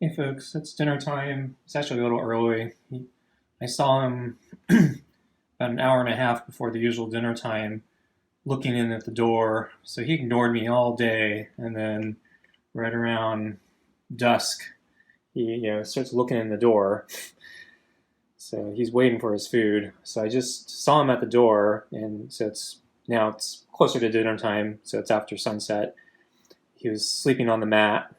Hey folks, it's dinner time. It's actually a little early. I saw him about an hour and a half before the usual dinner time looking in at the door. So he ignored me all day, and then right around dusk, he starts looking in the door. So he's waiting for his food. So I just saw him at the door, and so it's closer to dinner time, so it's after sunset. He was sleeping on the mat,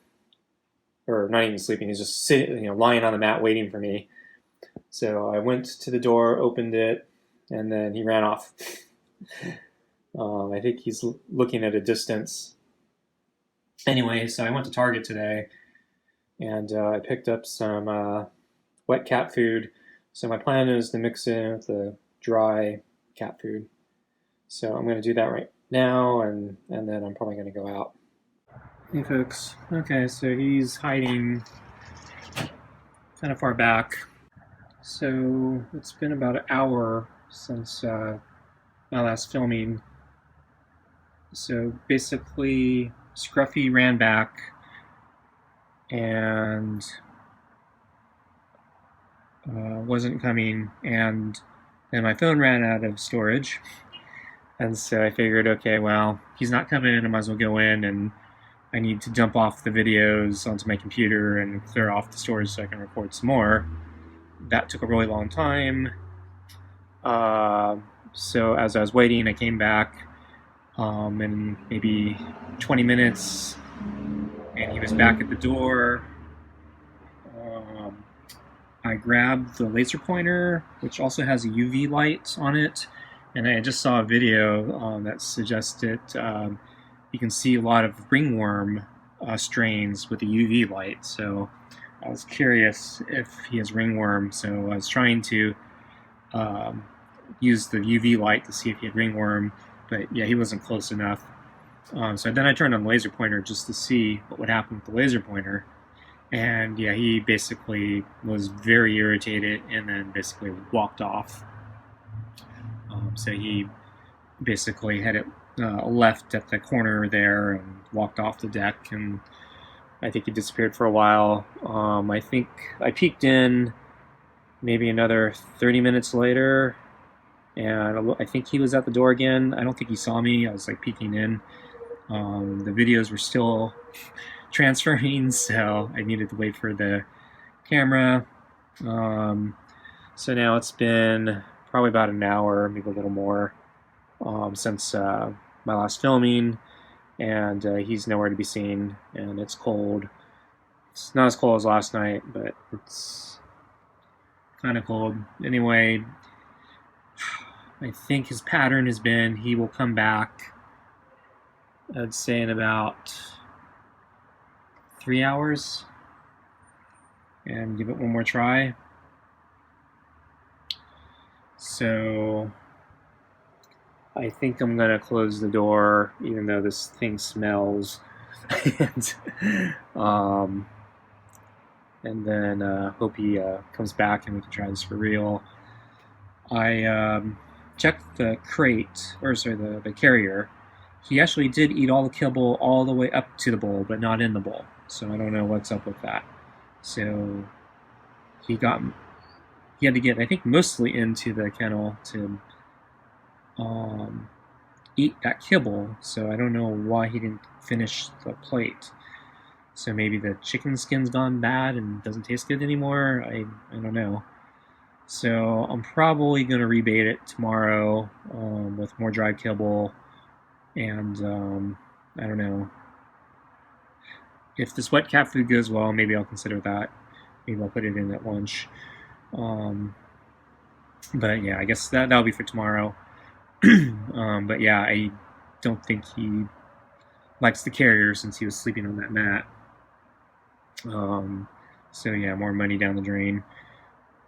or not even sleeping. He's just sitting, lying on the mat waiting for me. So I went to the door, opened it, and then he ran off. I think he's looking at a distance. Anyway, so I went to Target today, and I picked up some wet cat food. So my plan is to mix it in with the dry cat food. So I'm going to do that right now, and then I'm probably going to go out. Hey folks. Okay, so he's hiding kind of far back. So it's been about an hour since my last filming. So basically, Scruffy ran back and wasn't coming, and then my phone ran out of storage. And so I figured, okay, well, he's not coming in, I might as well go in, and I need to dump off the videos onto my computer and clear off the storage so I can record some more. That took a really long time. So as I was waiting, I came back in maybe 20 minutes, and he was back at the door. I grabbed the laser pointer, which also has a UV light on it, and I just saw a video that suggested you can see a lot of ringworm strains with the UV light. So I was curious if he has ringworm, so I was trying to use the UV light to see if he had ringworm, but yeah, he wasn't close enough. So then I turned on the laser pointer just to see what would happen with the laser pointer, and yeah, he basically was very irritated and then basically walked off. So he basically had it left at the corner there and walked off the deck, and I think he disappeared for a while. I think I peeked in maybe another 30 minutes later, and I think he was at the door again. I don't think he saw me. I was like peeking in. The videos were still transferring, so I needed to wait for the camera. So now it's been probably about an hour, maybe a little more, since my last filming, and he's nowhere to be seen, and it's cold. It's not as cold as last night, but it's kind of cold. Anyway, I think his pattern has been he will come back, I'd say in about 3 hours, and give it one more try. So I think I'm gonna close the door, even though this thing smells, and then hope he comes back and we can try this for real. I checked the crate, or sorry, the carrier. He actually did eat all the kibble all the way up to the bowl, but not in the bowl. So I don't know what's up with that. So he had to get, I think, mostly into the kennel to eat that kibble. So I don't know why he didn't finish the plate. So maybe the chicken skin's gone bad and doesn't taste good anymore. I don't know. So I'm probably going to rebait it tomorrow with more dry kibble, and I don't know. If this wet cat food goes well, maybe I'll consider that. Maybe I'll put it in at lunch. But yeah, I guess that'll be for tomorrow. But yeah, I don't think he likes the carrier since he was sleeping on that mat. So yeah, more money down the drain.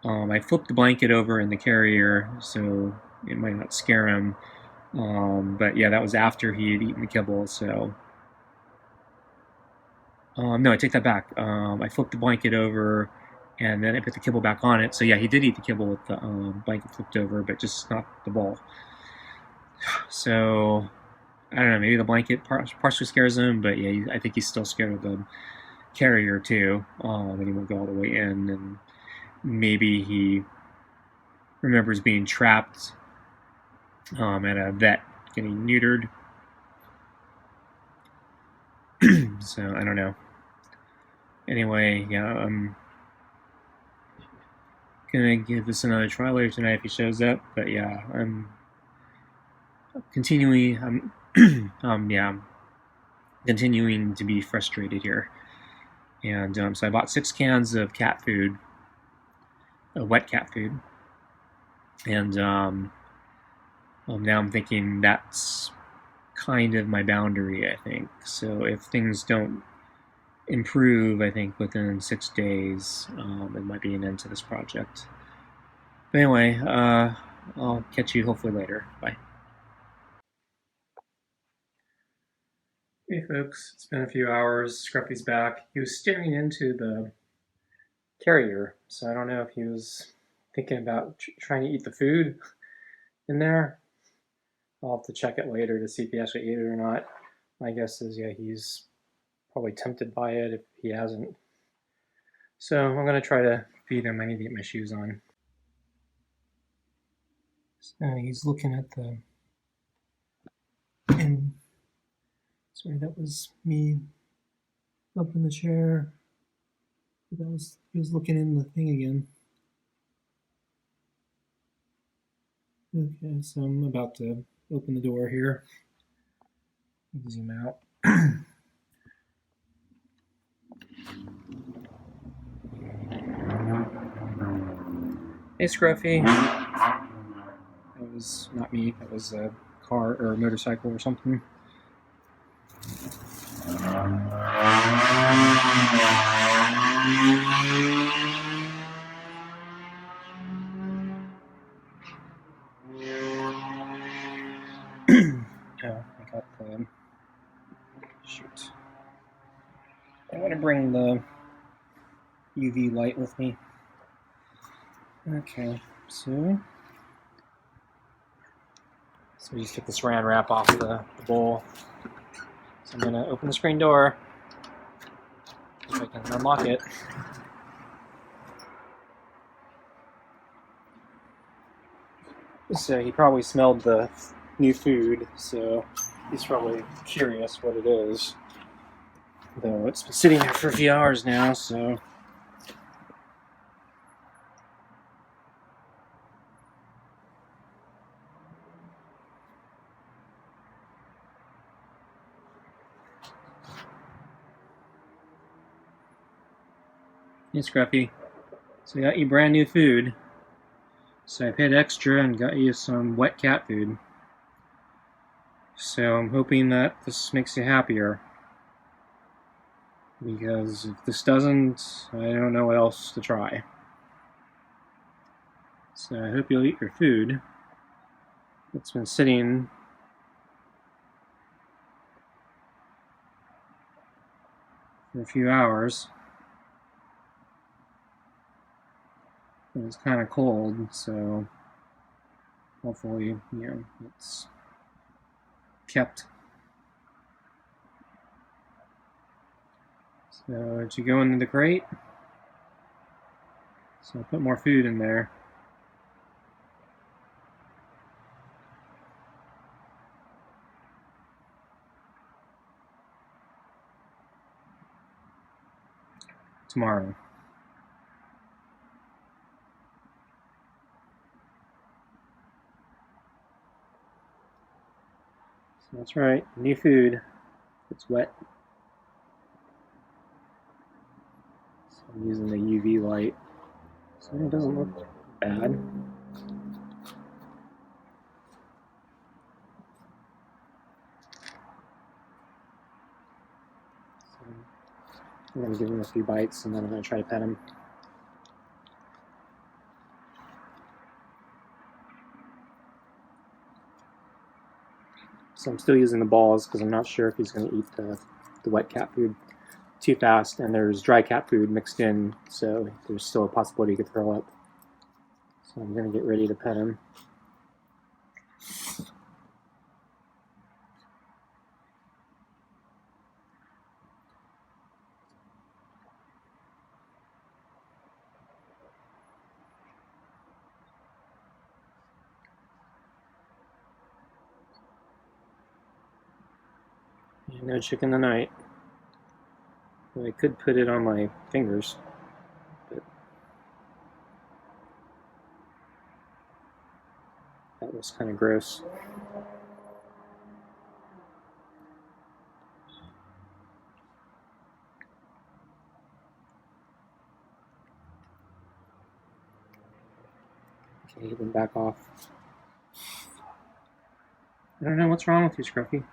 I flipped the blanket over in the carrier, so it might not scare him. But yeah, that was after he had eaten the kibble, so... no, I take that back. I flipped the blanket over, and then I put the kibble back on it. So yeah, he did eat the kibble with the blanket flipped over, but just not the bowl. So, I don't know, maybe the blanket partially scares him, but yeah, I think he's still scared of the carrier too, and he won't go all the way in, and maybe he remembers being trapped at a vet getting neutered. So I don't know. Anyway, yeah, I'm gonna give this another try later tonight if he shows up. But yeah, I'm continually, I'm continuing to be frustrated here. And so I bought 6 cans of cat food, wet cat food, and now I'm thinking that's kind of my boundary, I think. So if things don't improve, I think within 6 days, it might be an end to this project. But anyway, I'll catch you hopefully later. Bye. Hey folks, it's been a few hours. Scruffy's back. He was staring into the carrier, so I don't know if he was thinking about trying to eat the food in there. I'll have to check it later to see if he actually ate it or not. My guess is, yeah, he's probably tempted by it if he hasn't. So I'm going to try to feed him. I need to get my shoes on. So he's looking at the... And sorry, that was me up in the chair. He was looking in the thing again. Okay, so I'm about to open the door here. Zoom out. Hey, Scruffy. That was not me. That was a car or a motorcycle or something. Oh, I got the... Shoot. I want to bring the UV light with me. Okay, so we just took the saran wrap off the bowl. So I'm going to open the screen door. See if I can unlock it. So he probably smelled the new food, so he's probably curious what it is. Though it's been sitting there for a few hours now, so... Hey, Scruffy. So I got you brand new food. So I paid extra and got you some wet cat food. So I'm hoping that this makes you happier. Because if this doesn't, I don't know what else to try. So I hope you'll eat your food. It's been sitting for a few hours. It was kind of cold, so hopefully, it's kept. So did you go into the crate? So I'll put more food in there. Tomorrow. So that's right, new food. It's wet. So I'm using the UV light. So it doesn't look bad. So I'm going to give him a few bites and then I'm going to try to pet him. So I'm still using the balls because I'm not sure if he's going to eat the wet cat food too fast, and there's dry cat food mixed in, so there's still a possibility he could throw up. So I'm going to get ready to pet him. No chicken tonight. I could put it on my fingers, but that was kind of gross. Okay, he went back off. I don't know what's wrong with you, Scruffy.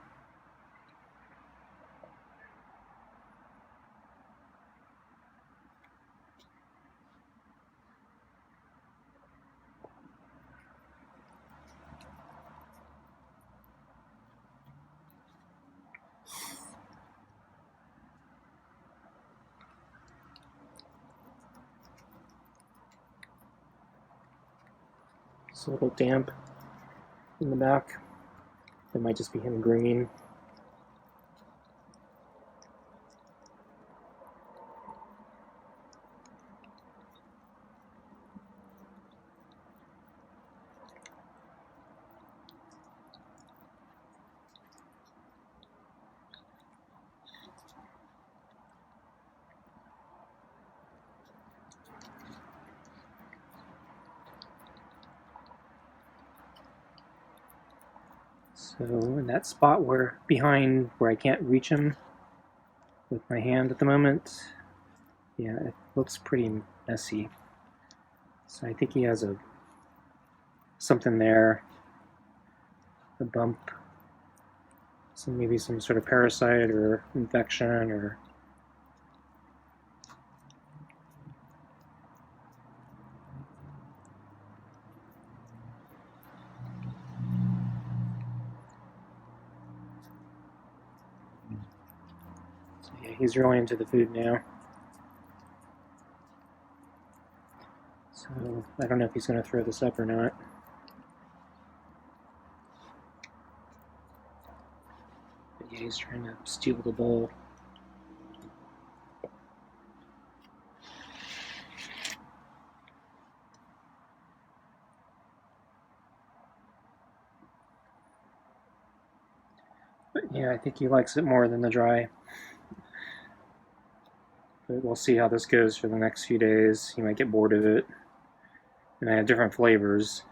It's a little damp in the back. It might just be him grooming. So in that spot where behind where I can't reach him with my hand at the moment, yeah, it looks pretty messy. So I think he has something there, a bump, maybe some sort of parasite or infection or. Yeah, he's really into the food now. So I don't know if he's going to throw this up or not. But yeah, he's trying to steal the bowl. But yeah, I think he likes it more than the dry. But we'll see how this goes for the next few days. He might get bored of it. And I have different flavors.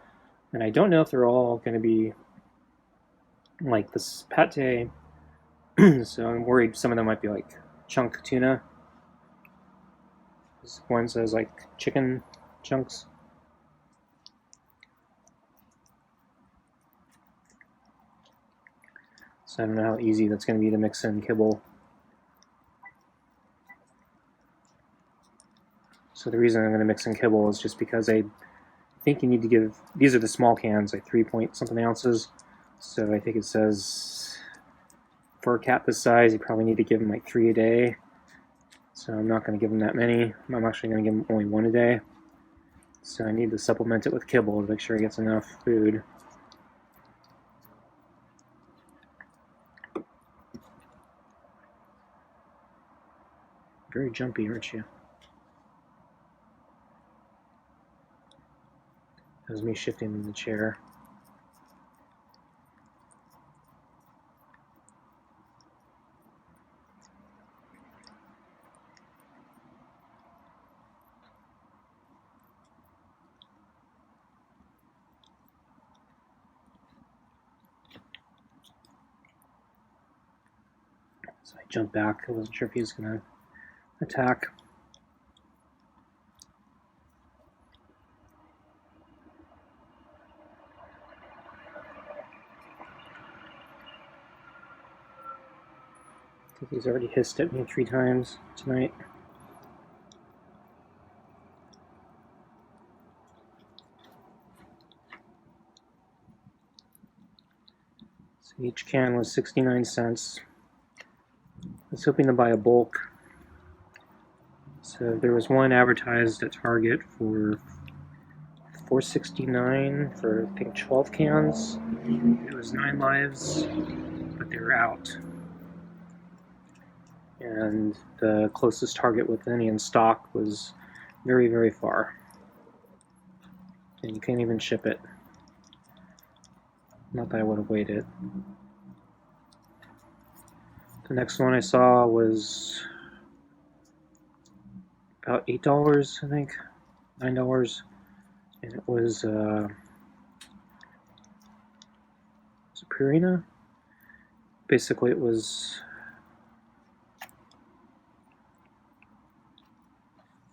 And I don't know if they're all going to be like this pate. So I'm worried some of them might be like chunk tuna. This one says like chicken chunks. So I don't know how easy that's going to be to mix in kibble. So the reason I'm going to mix in kibble is just because I think you need to give, these are the small cans, like 3 point something ounces. So I think it says for a cat this size, you probably need to give him like 3 a day. So I'm not going to give him that many. I'm actually going to give him only 1 a day. So I need to supplement it with kibble to make sure he gets enough food. Very jumpy, aren't you? That was me shifting in the chair. So I jumped back. I wasn't sure if he was going to attack. I think he's already hissed at me 3 times tonight. So each can was 69 cents. I was hoping to buy a bulk. So there was one advertised at Target for $4.69 for I think 12 cans. It was 9 lives, but they were out. And the closest Target with any in stock was very, very far. And you can't even ship it. Not that I would have waited. The next one I saw was about $8, I think, $9, and it was Purina. Basically, it was,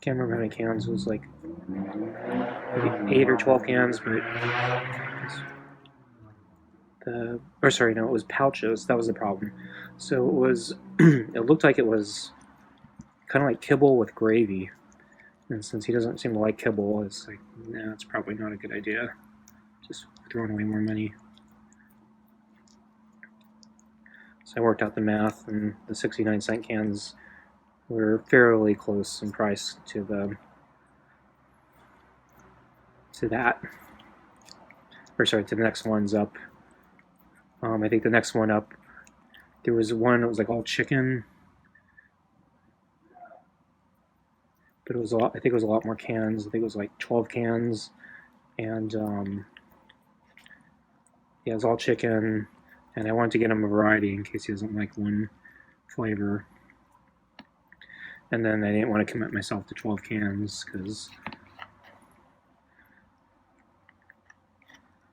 can't remember how many cans. It was like 8 or 12 cans, but or sorry, no, it was pouches. That was the problem. So it was, it looked like it was kind of like kibble with gravy. And since he doesn't seem to like kibble, it's like, nah, it's probably not a good idea. Just throwing away more money. So I worked out the math, and the 69-cent cans were fairly close in price to that. Or sorry, to the next ones up. I think the next one up, there was one that was like all chicken, but it was a lot. I think it was a lot more cans. I think it was like 12 cans, and yeah, it was all chicken. And I wanted to get him a variety in case he doesn't like one flavor. And then I didn't want to commit myself to 12 cans because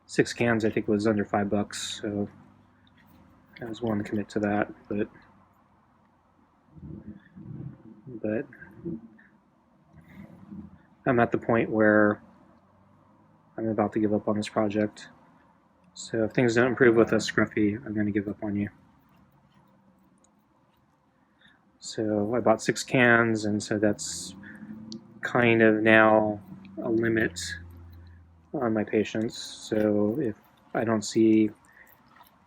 6 cans I think was under $5, so I was willing to commit to that. But I'm at the point where I'm about to give up on this project. So if things don't improve with us, Scruffy, I'm going to give up on you. So I bought 6 cans, and so that's kind of now a limit on my patience. So if I don't see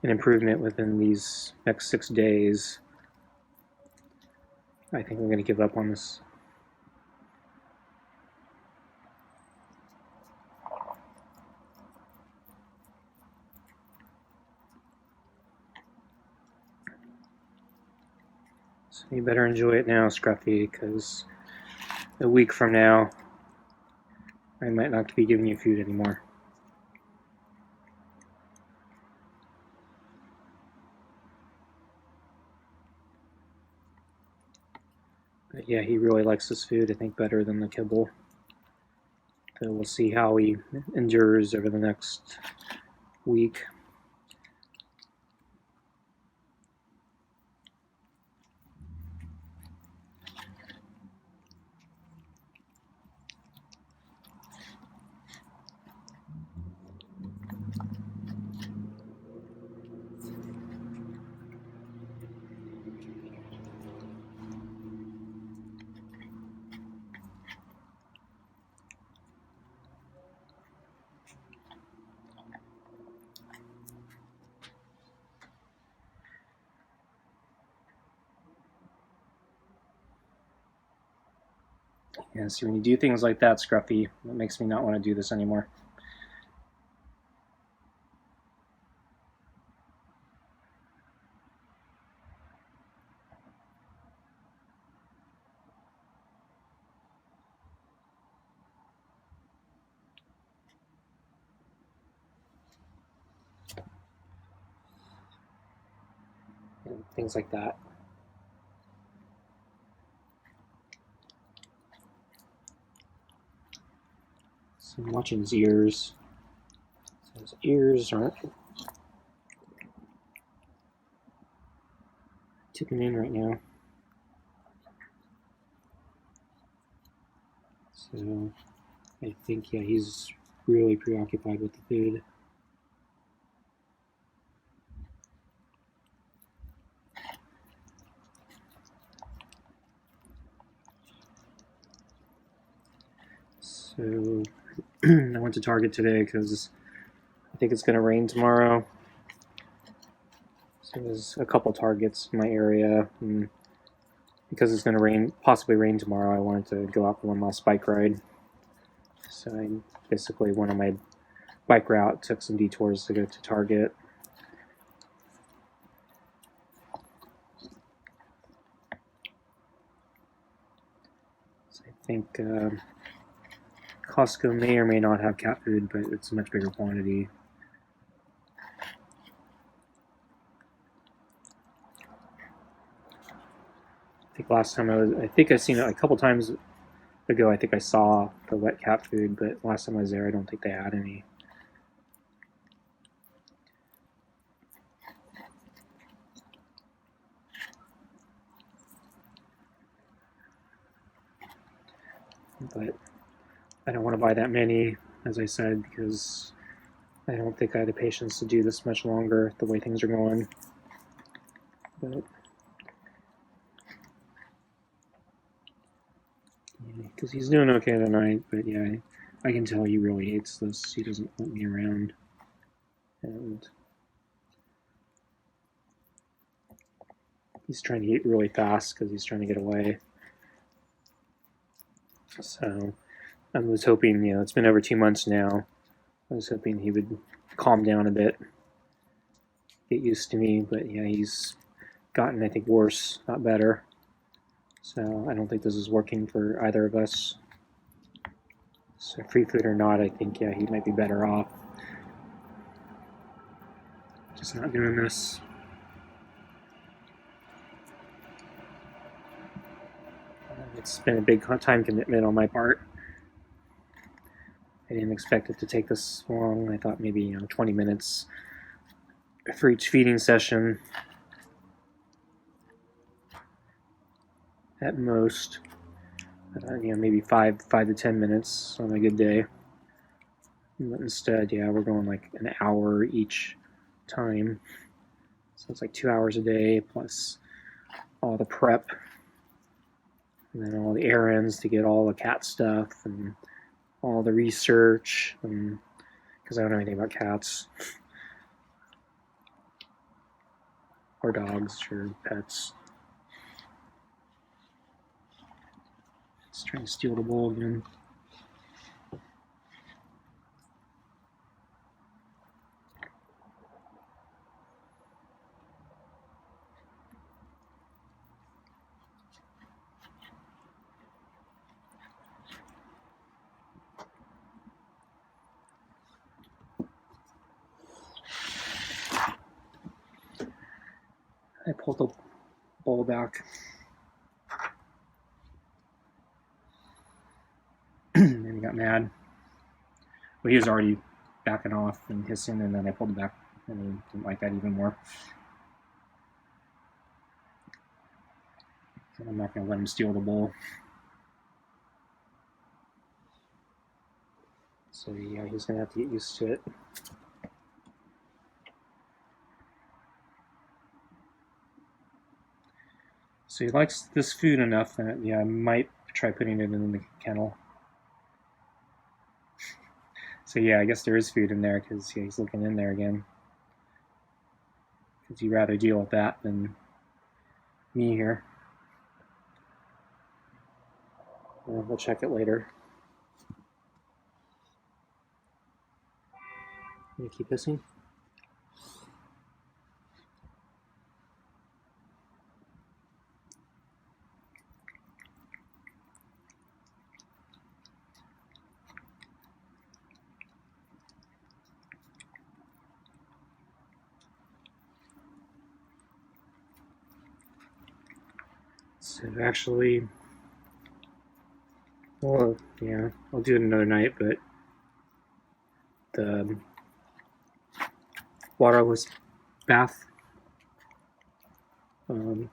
an improvement within these next 6 days, I think I'm going to give up on this. So you better enjoy it now, Scruffy, because a week from now, I might not be giving you food anymore. But yeah, he really likes this food, I think, better than the kibble. So we'll see how he endures over the next week. Yeah, see, when you do things like that, Scruffy, it makes me not want to do this anymore. And things like that. So I'm watching his ears. So his ears aren't tipping in right now. So I think, yeah, he's really preoccupied with the food. So I went to Target today because I think it's going to rain tomorrow. So there's a couple Targets in my area, and because it's going to possibly rain tomorrow, I wanted to go out for one last bike ride. So I basically went on my bike route, took some detours to go to Target. So I think Costco may or may not have cat food, but it's a much bigger quantity. last time I think I've seen it a couple times ago. I think I saw the wet cat food, but last time I was there, I don't think they had any. But I don't want to buy that many, as I said, because I don't think I had the patience to do this much longer the way things are going. But because he's doing okay tonight, but yeah, I can tell he really hates this. He doesn't want me around, and he's trying to eat really fast because he's trying to get away. So I was hoping, it's been over 2 months now. I was hoping he would calm down a bit, get used to me, but yeah, he's gotten, I think, worse, not better. So I don't think this is working for either of us. So free food or not, I think, yeah, he might be better off just not doing this. It's been a big time commitment on my part. I didn't expect it to take this long. I thought maybe 20 minutes for each feeding session at most. Maybe 5 to 10 minutes on a good day. But instead, yeah, we're going like an hour each time. So it's like 2 hours a day plus all the prep and then all the errands to get all the cat stuff and all the research, because I don't know anything about cats or dogs or pets. Just trying to steal the bowl again. I pulled the bowl back. And he got mad. Well, he was already backing off and hissing, and then I pulled it back, and he didn't like that even more. So I'm not going to let him steal the bowl. So yeah, he's going to have to get used to it. So he likes this food enough that, yeah, I might try putting it in the kennel. So yeah, I guess there is food in there because yeah, he's looking in there again. Because he'd rather deal with that than me here. We'll check it later. You keep hissing? So actually, well, yeah, I'll do it another night, but the waterless bath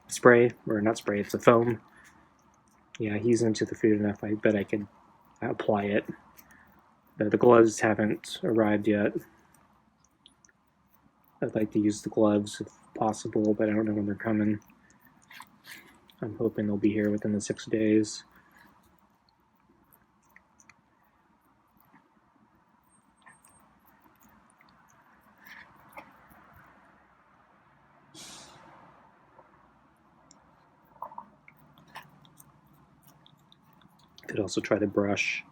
spray, or not spray, it's a foam. Yeah, he's into the food enough. I bet I could apply it. But the gloves haven't arrived yet. I'd like to use the gloves if possible, but I don't know when they're coming. I'm hoping they'll be here within the 6 days. Could also try to brush.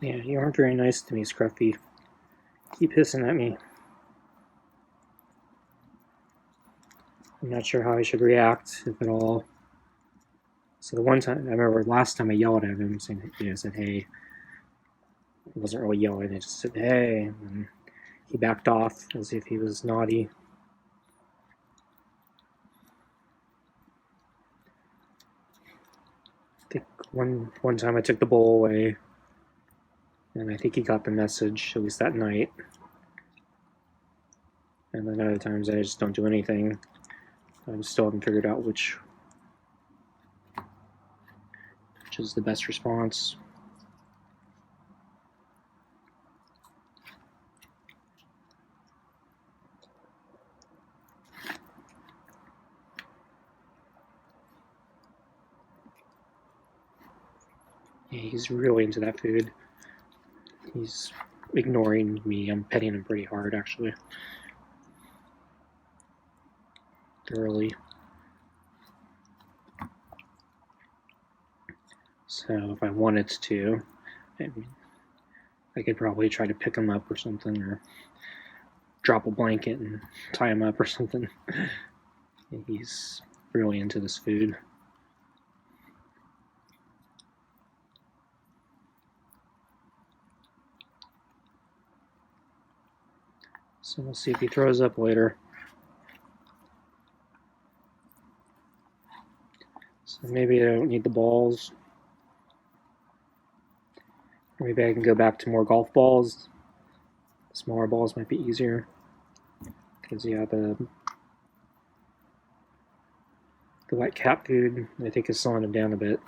Yeah, you aren't very nice to me, Scruffy. Keep hissing at me. I'm not sure how I should react, if at all. So the one time, I remember last time I yelled at him, saying, I said, hey. I wasn't really yelling, I just said, hey. And he backed off as if he was naughty. I think one time I took the bowl away, and I think he got the message, at least that night. And then other times I just don't do anything. I still haven't figured out which is the best response. Yeah, he's really into that food. He's ignoring me. I'm petting him pretty hard, actually. Thoroughly. So if I wanted to, I could probably try to pick him up or something, or drop a blanket and tie him up or something. He's really into this food. So we'll see if he throws up later. So maybe I don't need the balls. Or maybe I can go back to more golf balls. Smaller balls might be easier. Because, yeah, the wet cat food, I think, is slowing him down a bit.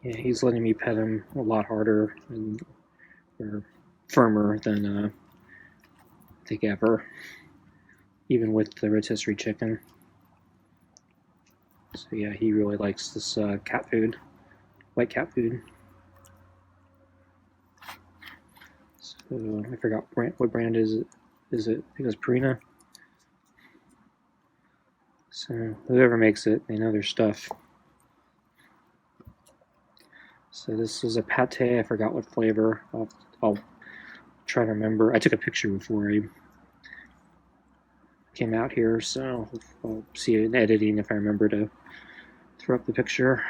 Yeah, he's letting me pet him a lot harder and or firmer than I think ever, even with the rotisserie chicken. So yeah, he really likes this cat food, white cat food. So I forgot what brand is it. Is it? I think it was Purina. So whoever makes it, they know their stuff. So this is a pate. I forgot what flavor. I'll try to remember. I took a picture before I came out here, so I'll see it in editing if I remember to throw up the picture.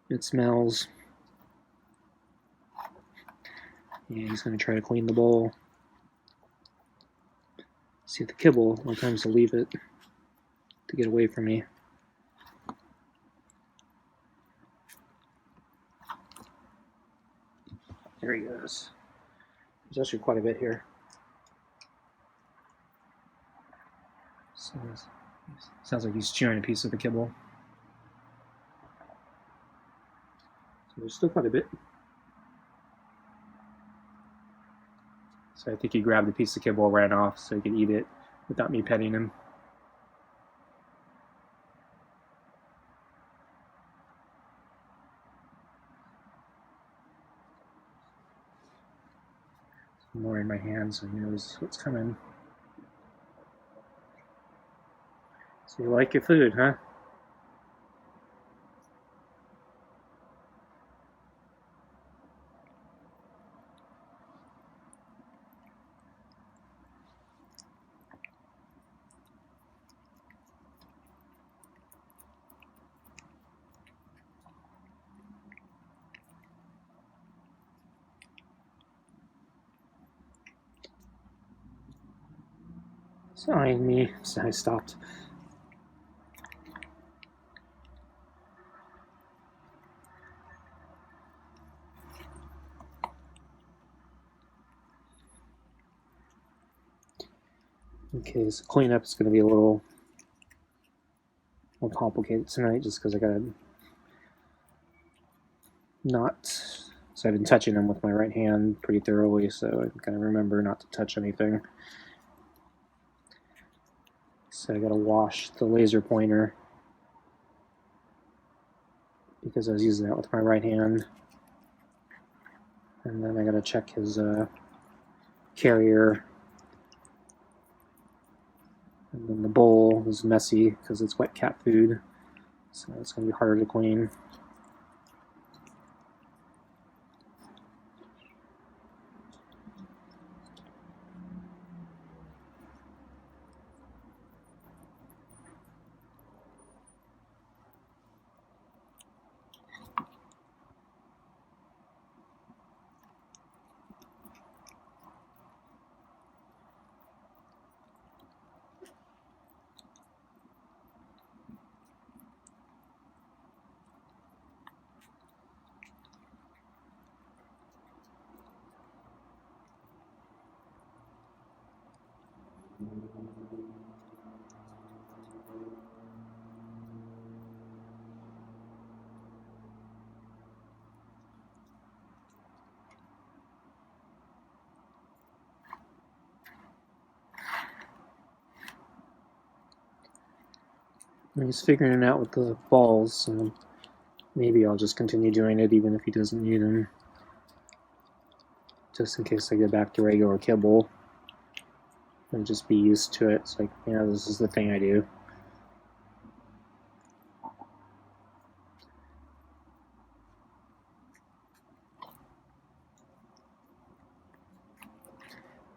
It smells. Yeah, he's going to try to clean the bowl. See the kibble. A lot of times to leave it to get away from me. There he goes. There's actually quite a bit here. So sounds like he's chewing a piece of the kibble. So there's still quite a bit. So I think he grabbed a piece of kibble, ran off so he could eat it without me petting him. More in my hand so he knows what's coming. So you like your food, huh? It's eyeing me, so I stopped. Okay, so cleanup is going to be a little more complicated tonight just because I got to not... So I've been touching them with my right hand pretty thoroughly, so I gotta remember not to touch anything. So I gotta wash the laser pointer because I was using that with my right hand. And then I gotta check his carrier. And then the bowl is messy because it's wet cat food, so it's gonna be harder to clean. He's figuring it out with the balls, so maybe I'll just continue doing it even if he doesn't need them. Just in case I get back to regular kibble. And just be used to it. It's like, you know, this is the thing I do.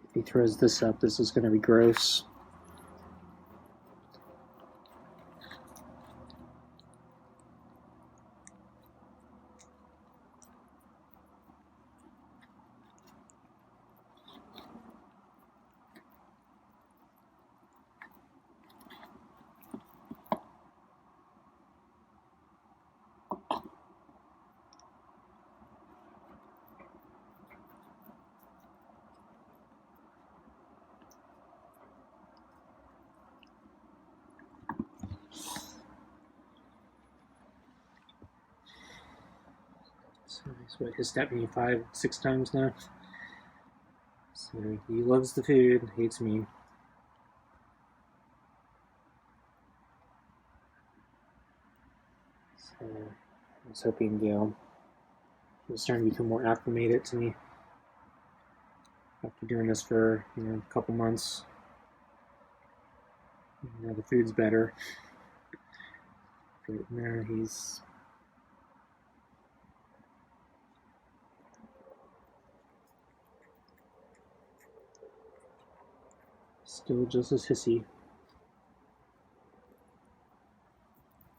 If he throws this up, this is going to be gross. So he's what, hissed at me 5, 6 times now. So he loves the food, hates me. So I was hoping, you know, he was starting to become more acclimated to me after doing this for, you know, a couple months. You know, the food's better. But now he's still just as hissy.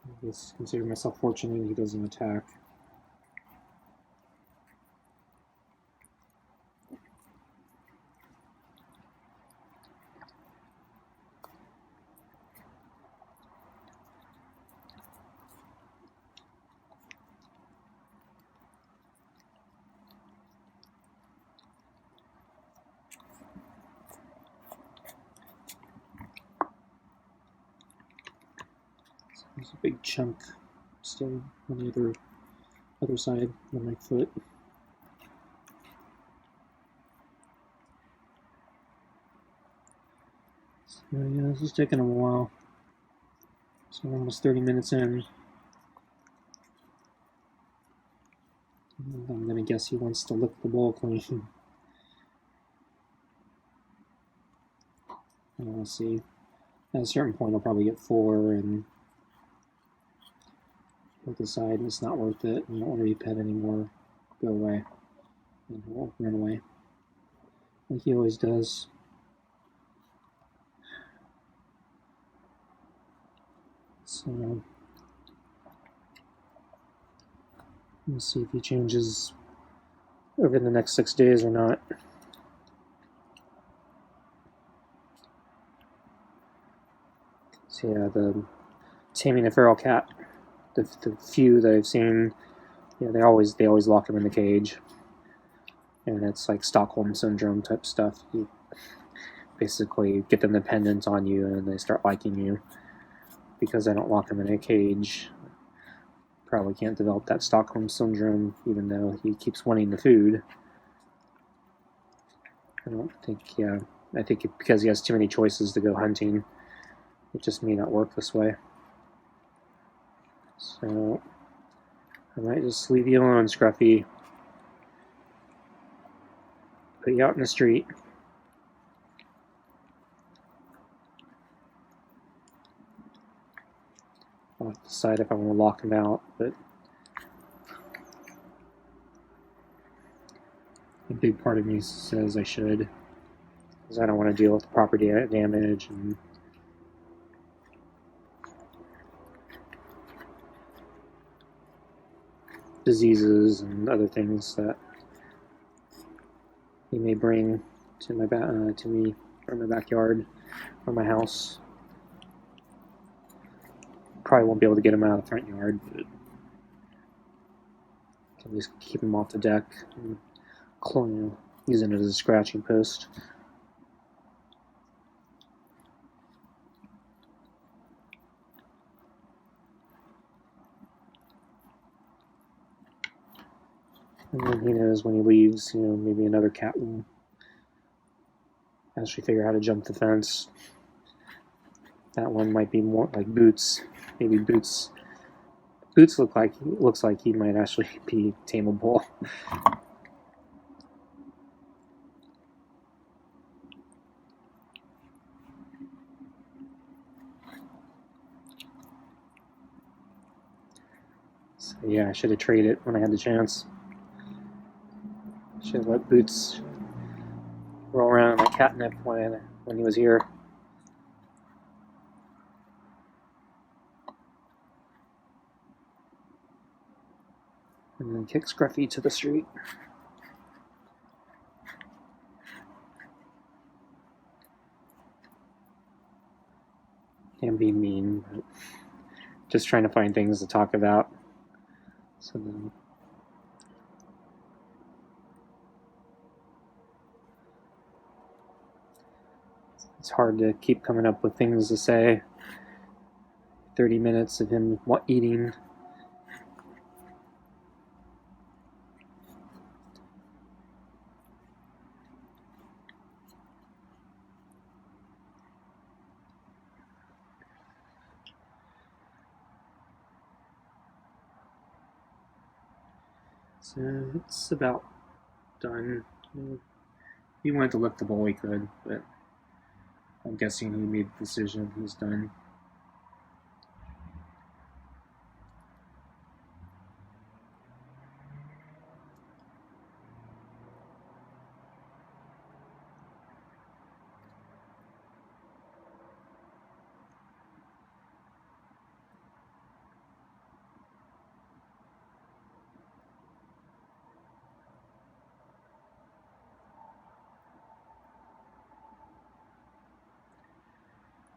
I guess consider myself fortunate he doesn't attack. There's a big chunk still on the other side of my foot. So yeah, this is taking a while. So we're almost 30 minutes in. I'm gonna guess he wants to lick the bowl clean. And we'll see. At a certain point, I'll probably get 4 and he'll decide it's not worth it and won't want to be pet anymore. Go away. And he'll run away. Like he always does. So we'll see if he changes over the next 6 days or not. So yeah, the Taming a feral cat, the few that I've seen, yeah, they always lock him in the cage, and it's like Stockholm syndrome type stuff. He basically get them dependent on you and they start liking you. Because I don't lock him in a cage, probably can't develop that Stockholm syndrome, even though he keeps wanting the food. I don't think, yeah, I think because he has too many choices to go hunting, it just may not work this way. So I might just leave you alone, Scruffy. Put you out in the street. I'll have to decide if I want to lock him out, but a big part of me says I should, because I don't want to deal with property damage and diseases and other things that he may bring to me or my backyard or my house. Probably won't be able to get him out of the front yard, but can just keep him off the deck and using it as a scratching post. And then he knows when he leaves, maybe another cat will actually figure out how to jump the fence. That one might be more like Boots. Maybe Boots looks like he might actually be tameable. So yeah, I should have traded it when I had the chance. Should have let Boots roll around like catnip when he was here. And then kick Scruffy to the street. And be mean, but just trying to find things to talk about. So then it's hard to keep coming up with things to say. 30 minutes of him eating. So it's about done. If he wanted to lift the bowl, he could, but I'm guessing he made the decision. He's done.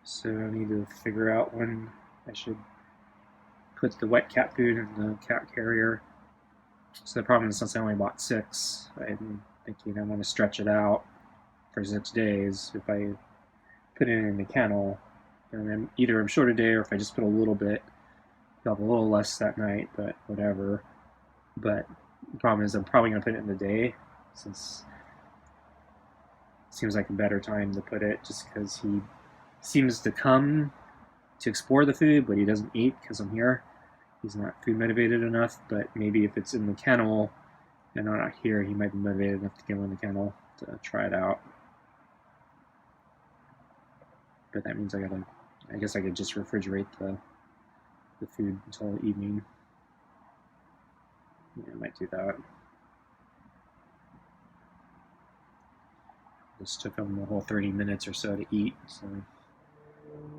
So I need to figure out when I should put the wet cat food in the cat carrier. So the problem is, since I only bought 6, I'm thinking I want to stretch it out for 6 days. If I put it in the kennel, then either I'm short a day, or if I just put a little bit, I'll have a little less that night, but whatever. But the problem is I'm probably going to put it in the day, since it seems like a better time to put it, just because he seems to come to explore the food, but he doesn't eat because I'm here. He's not food motivated enough, but maybe if it's in the kennel and I'm not here, he might be motivated enough to go in the kennel to try it out. But that means I guess I could just refrigerate the food until evening. Yeah, I might do that. This took him the whole 30 minutes or so to eat, so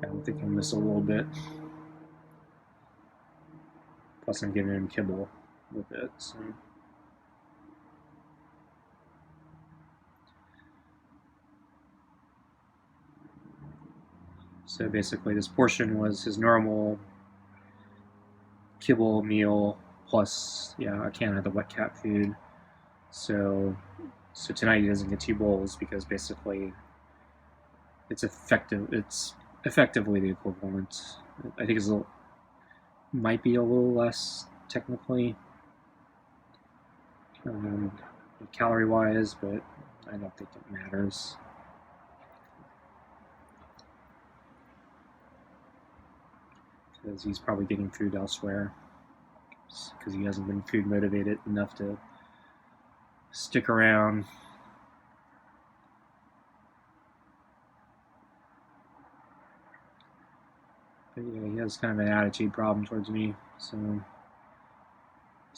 I don't think I'll miss a little bit. Plus I'm giving him kibble with it, so basically this portion was his normal kibble meal plus, a can of the wet cat food. So tonight he doesn't get 2 bowls, because basically it's effective. It's effectively the equivalent. I think it's might be a little less technically, calorie wise, but I don't think it matters. Because he's probably getting food elsewhere. Because he hasn't been food motivated enough to stick around. But yeah, he has kind of an attitude problem towards me. So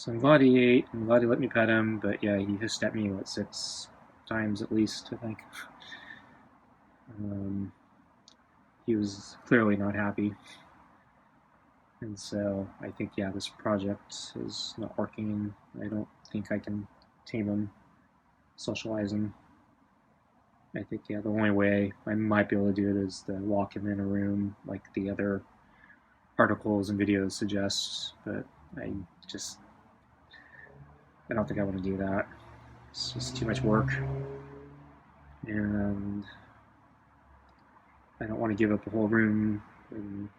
I'm glad he ate. I'm glad he let me pet him. But yeah, he hissed at me, 6 times at least, I think. He was clearly not happy. And so I think, yeah, this project is not working. I don't think I can tame him, socialize him. I think, yeah, the only way I might be able to do it is to lock him in a room like the other articles and videos suggest. But I don't think I want to do that. It's just too much work. And I don't want to give up the whole room. And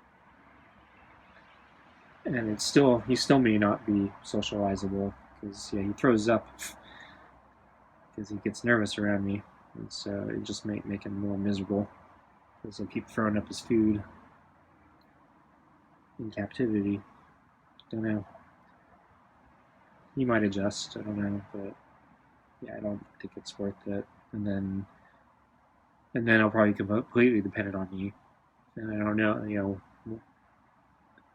he still may not be socializable because yeah, he throws up because he gets nervous around me, and so it just may make him more miserable because he'll keep throwing up his food in captivity. Don't know. He might adjust. I don't know, but yeah, I don't think it's worth it. And then I'll probably become completely dependent on me. And I don't know.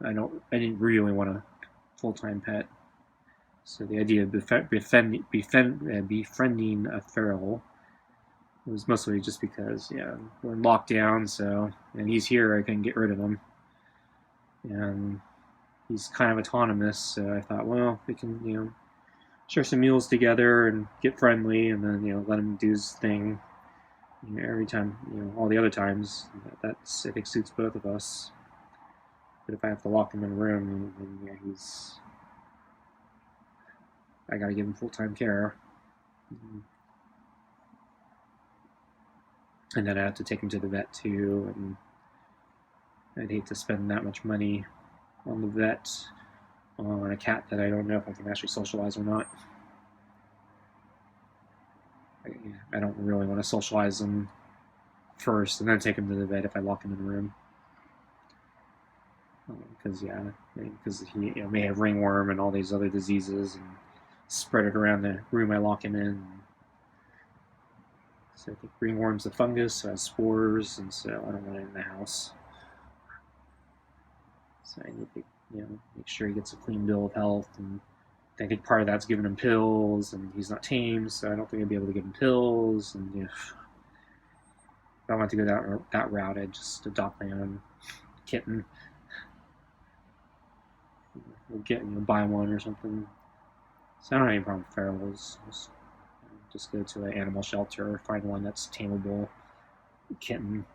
I didn't really want a full-time pet. So the idea of befriending a feral was mostly just because, yeah, we're in lockdown, and he's here, I couldn't get rid of him. And he's kind of autonomous, so I thought, well, we can, share some meals together and get friendly, and then, let him do his thing. Every time, all the other times, that's, I think, suits both of us. But if I have to lock him in a room, then yeah, I gotta give him full-time care. And then I have to take him to the vet too, and I'd hate to spend that much money on the vet on a cat that I don't know if I can actually socialize or not. I don't really want to socialize him first and then take him to the vet if I lock him in a room. Because he may have ringworm and all these other diseases and spread it around the room I lock him in. So I think ringworm's a fungus, so it has spores, and so I don't want it in the house. So I need to, make sure he gets a clean bill of health, and I think part of that's giving him pills, and he's not tame, so I don't think I'd be able to give him pills, and if I want to go that route, I'd just adopt my own kitten. Or buy one or something. So I don't have any problem with ferals. Just go to an animal shelter or find one that's tameable kitten.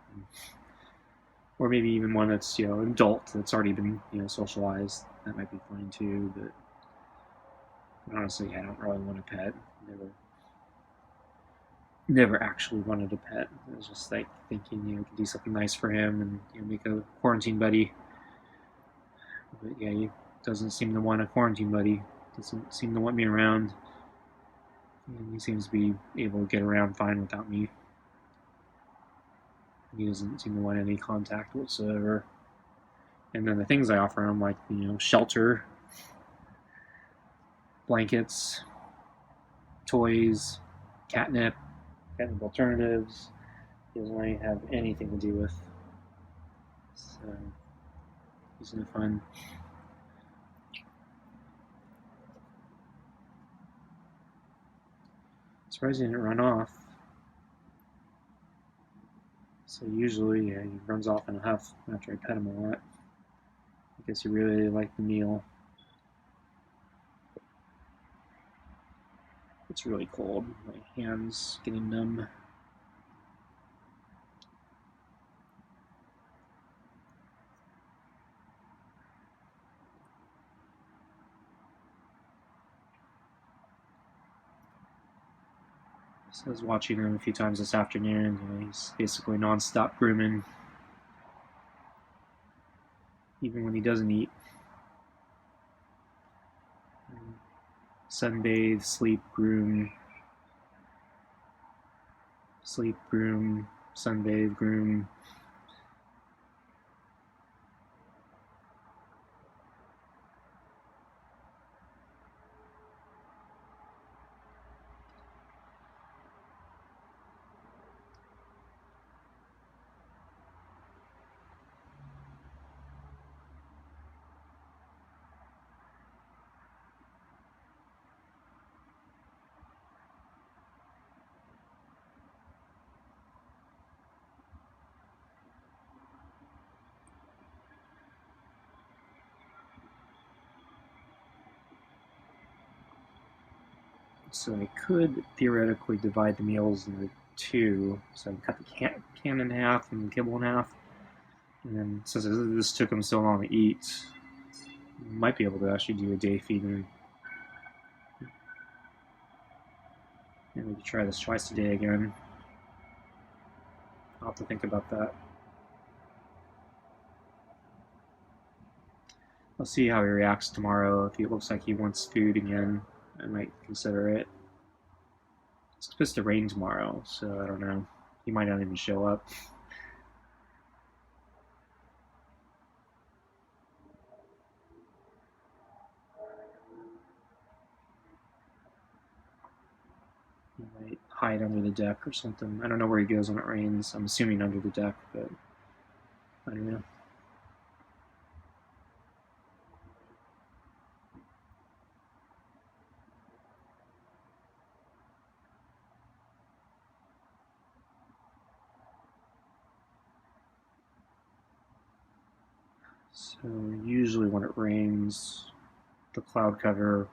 Or maybe even one that's, adult, that's already been, socialized. That might be fine too, but honestly, I don't really want a pet. Never actually wanted a pet. I was just like thinking, we could do something nice for him and make a quarantine buddy. But yeah, he doesn't seem to want a quarantine buddy. Doesn't seem to want me around. And he seems to be able to get around fine without me. He doesn't seem to want any contact whatsoever. And then the things I offer him, like, shelter, blankets, toys, catnip alternatives, he doesn't really have anything to do with. So, he's no fun. Surprised he didn't run off. So usually, he runs off in a huff after I pet him a lot. I guess he really liked the meal. It's really cold. My hands getting numb. So I was watching him a few times this afternoon. He's basically non-stop grooming, even when he doesn't eat. Sunbathe, sleep, groom, sunbathe, groom. So I could theoretically divide the meals into two. So I cut the can in half and the kibble in half. And then since this took him so long to eat, I might be able to actually do a day feeding. And we could try this twice a day again. I'll have to think about that. I'll see how he reacts tomorrow. If he looks like he wants food again, I might consider it. It's supposed to rain tomorrow, so I don't know. He might not even show up. He might hide under the deck or something. I don't know where he goes when it rains. I'm assuming under the deck, but I don't know. So usually when it rains, the cloud cover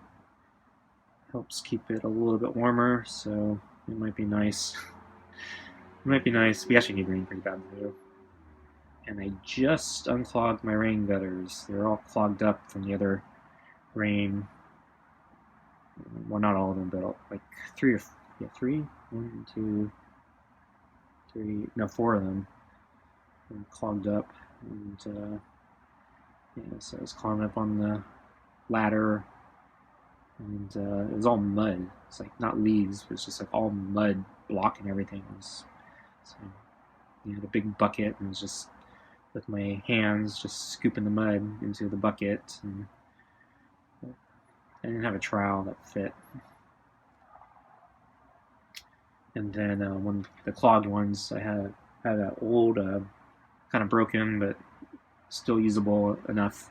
helps keep it a little bit warmer, so it might be nice. It might be nice. We actually need rain pretty bad too. And I just unclogged my rain gutters. They're all clogged up from the other rain. Well, not all of them, but like three. 1, 2, 3. No, 4 of them were clogged up. And yeah, so I was climbing up on the ladder, and it was all mud. It's like not leaves, but it's just like all mud blocking everything. So you had a big bucket, and it was just with my hands just scooping the mud into the bucket, and I didn't have a trowel that fit. And then when the clogged ones, I had an old, kind of broken but still usable enough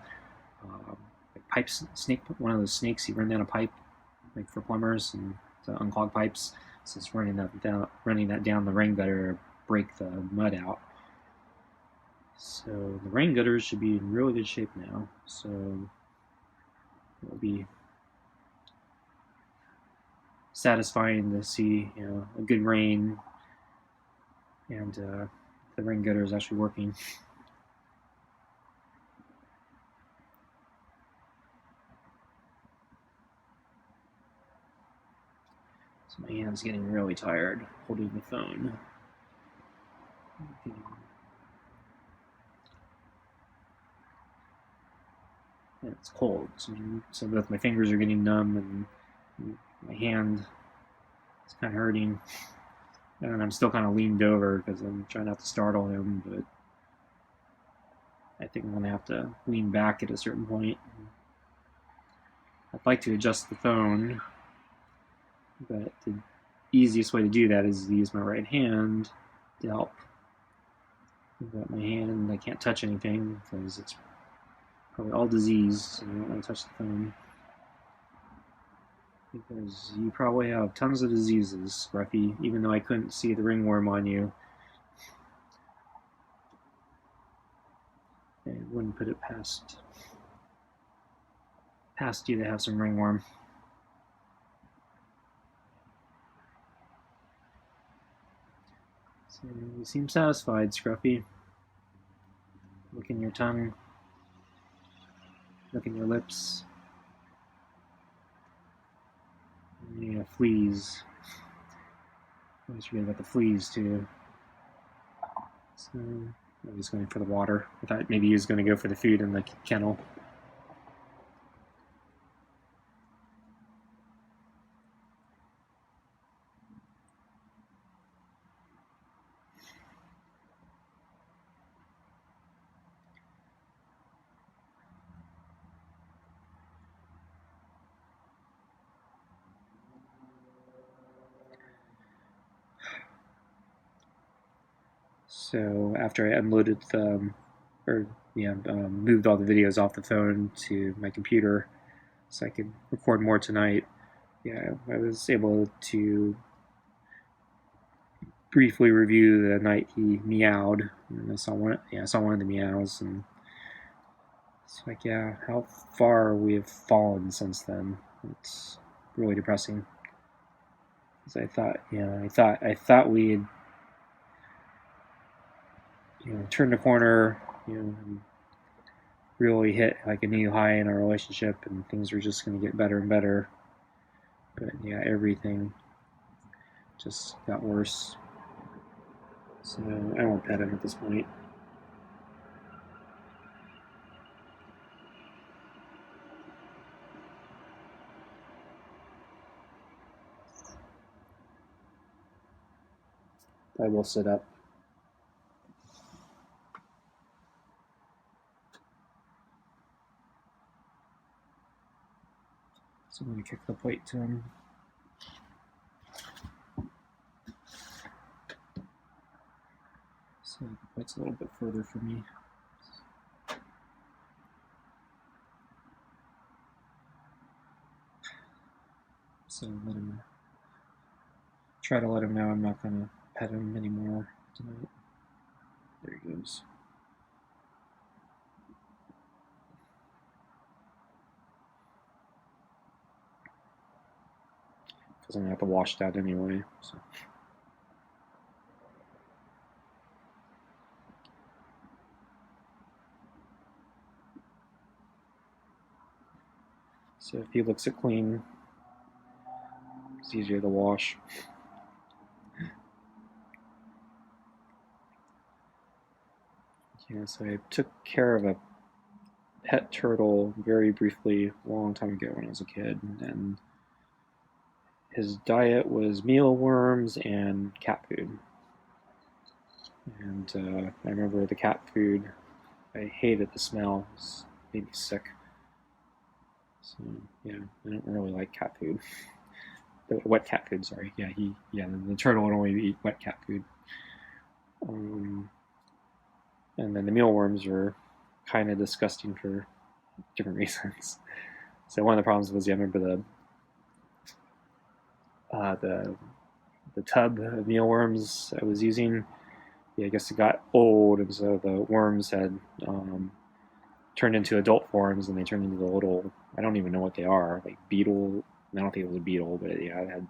like pipes, one of those snakes you run down a pipe, like for plumbers and to unclog pipes. So it's running that down the rain gutter to break the mud out. So the rain gutters should be in really good shape now. So it'll be satisfying to see, a good rain, and the rain gutter is actually working. So my hand's getting really tired holding the phone. And it's cold, so both my fingers are getting numb and my hand is kind of hurting. And I'm still kind of leaned over because I'm trying not to startle him, but I think I'm going to have to lean back at a certain point. I'd like to adjust the phone, but the easiest way to do that is to use my right hand to help. I've got my hand, I can't touch anything because it's probably all disease, so I don't want to touch the phone. Because you probably have tons of diseases, Scruffy, even though I couldn't see the ringworm on you. I wouldn't put it past you to have some ringworm. So you seem satisfied, Scruffy. Licking your tongue, licking your lips. Yeah, fleas. I always forget about the fleas too. So he's going for the water. I thought maybe he was going to go for the food in the kennel. So after I unloaded moved all the videos off the phone to my computer so I could record more tonight, I was able to briefly review the night he meowed. And I saw one of the meows, and it's like, how far we have fallen since then. It's really depressing. Because I thought we had turned a corner, and really hit like a new high in our relationship, and things were just going to get better and better. But everything just got worse. So I won't pet him at this point. I will sit up. So I'm going to kick the plate to him. So the plate's a little bit further for me. So try to let him know I'm not going to pet him anymore tonight. There he goes. Because I'm going to have to wash that anyway. So if he looks it clean, it's easier to wash. So I took care of a pet turtle very briefly a long time ago when I was a kid, and his diet was mealworms and cat food. And I remember the cat food, I hated the smell. It made me sick. So I don't really like cat food. The wet cat food, sorry. The turtle would only eat wet cat food. And then the mealworms were kind of disgusting for different reasons. So one of the problems was, I remember the tub of mealworms I was using. I guess it got old, and so the worms had turned into adult forms, and they turned into the little, I don't even know what they are, like beetle. I don't think it was a beetle, but it had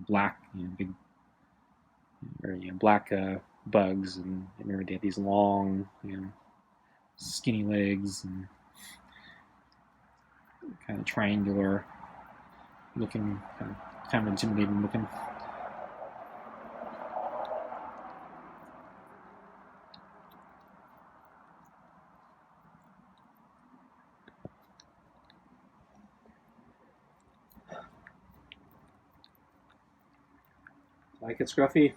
black, big, black bugs, and I remember they had these long, skinny legs and kind of triangular looking, kind of intimidating looking. Like it, Scruffy?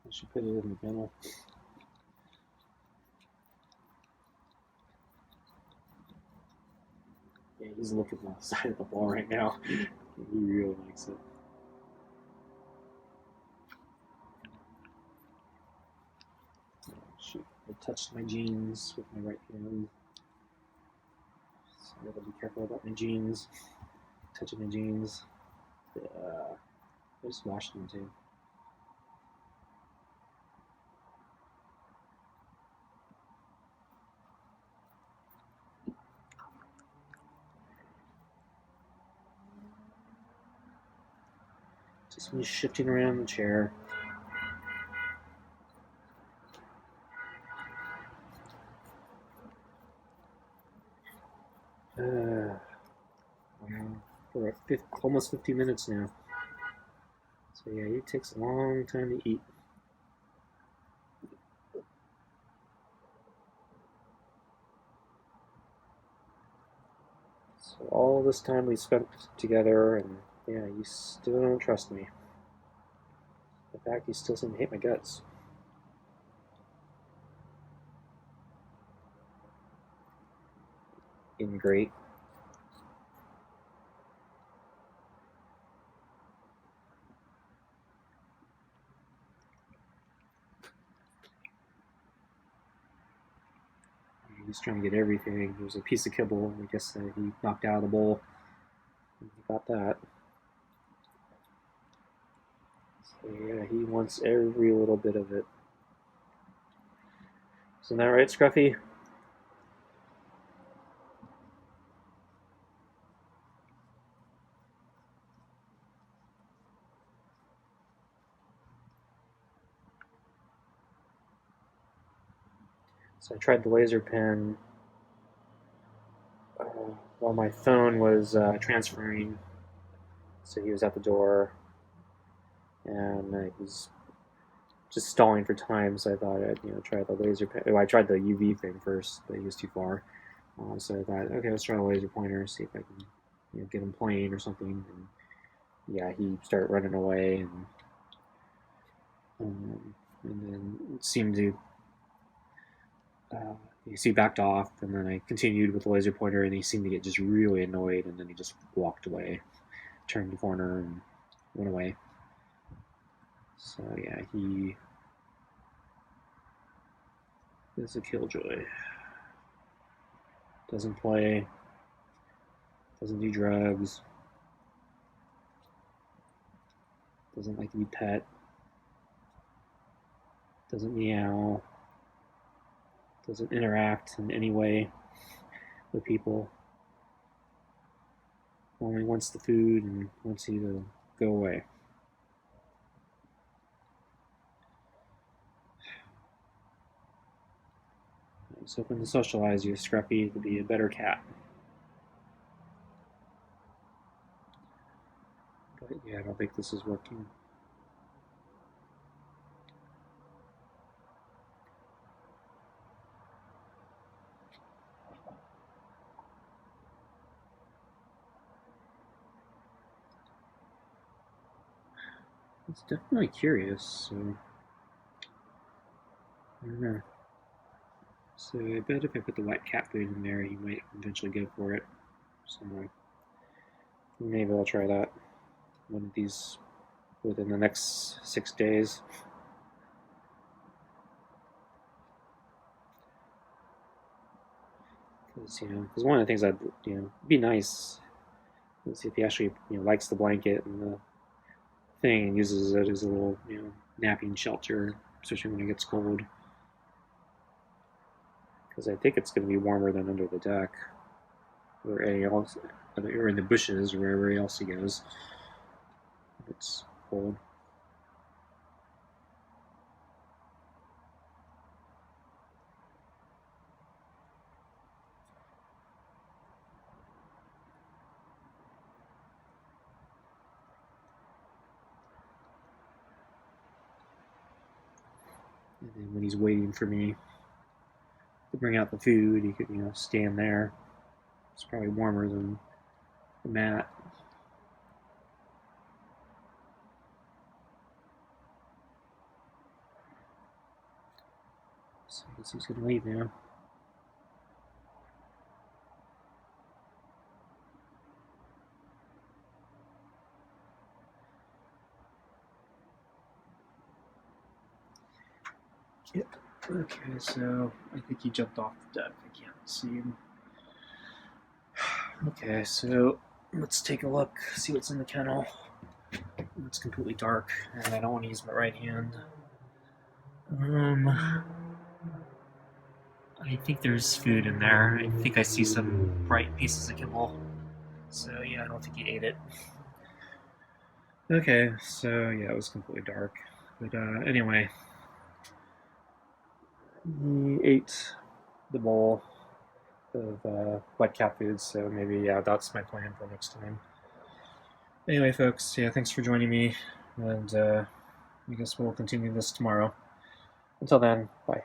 I should put it in the kennel. Yeah, he's looking at the side of the ball right now. He really likes it. Oh, shoot, I touched my jeans with my right hand. So I gotta be careful about my jeans. Touching my jeans. I just washed them too. Just me shifting around the chair. almost 50 minutes now. So yeah, it takes a long time to eat. So all this time we spent together, and yeah, you still don't trust me. In fact, you still seem to hate my guts. Ingrate. He's trying to get everything. There's a piece of kibble, I guess, that he knocked out of the bowl. He got that. So yeah, he wants every little bit of it. Isn't that right, Scruffy? So I tried the laser pen while my phone was transferring. So he was at the door, and I was just stalling for time. So I thought I'd try the laser pen. Oh, I tried the UV thing first, but he was too far. So I thought, okay, let's try the laser pointer, see if I can get him playing or something. And yeah, he started running away, and then it seemed to. He backed off, and then I continued with the laser pointer, and he seemed to get just really annoyed, and then he just walked away, turned the corner, and went away. So yeah, he is a killjoy. Doesn't play, doesn't do drugs, doesn't like to be pet, doesn't meow, doesn't interact in any way with people. Only wants the food and wants you to go away. I was hoping to socialize you, Scruffy, to be a better cat. But yeah, I don't think this is working. It's definitely curious, so I don't know. So I bet if I put the white cat food in there, he might eventually go for it. So maybe I'll try that one of these within the next 6 days. Because one of the things I'd be nice. Let's see if he actually likes the blanket and the thing and uses it as a little napping shelter, especially when it gets cold. Because I think it's going to be warmer than under the deck, or in the bushes, or wherever else he goes. It's cold. And then when he's waiting for me to bring out the food, he could stand there. It's probably warmer than the mat. So I guess he's gonna leave now. Yep. Okay, so I think he jumped off the deck. I can't see him. Okay, so let's take a look, see what's in the kennel. It's completely dark, and I don't want to use my right hand. I think there's food in there. I think I see some bright pieces of kibble. So yeah, I don't think he ate it. Okay, so yeah, it was completely dark. But anyway, he ate the bowl of wet cat food, so maybe, yeah, that's my plan for next time. Anyway, folks, yeah, thanks for joining me, and I guess we'll continue this tomorrow. Until then, bye.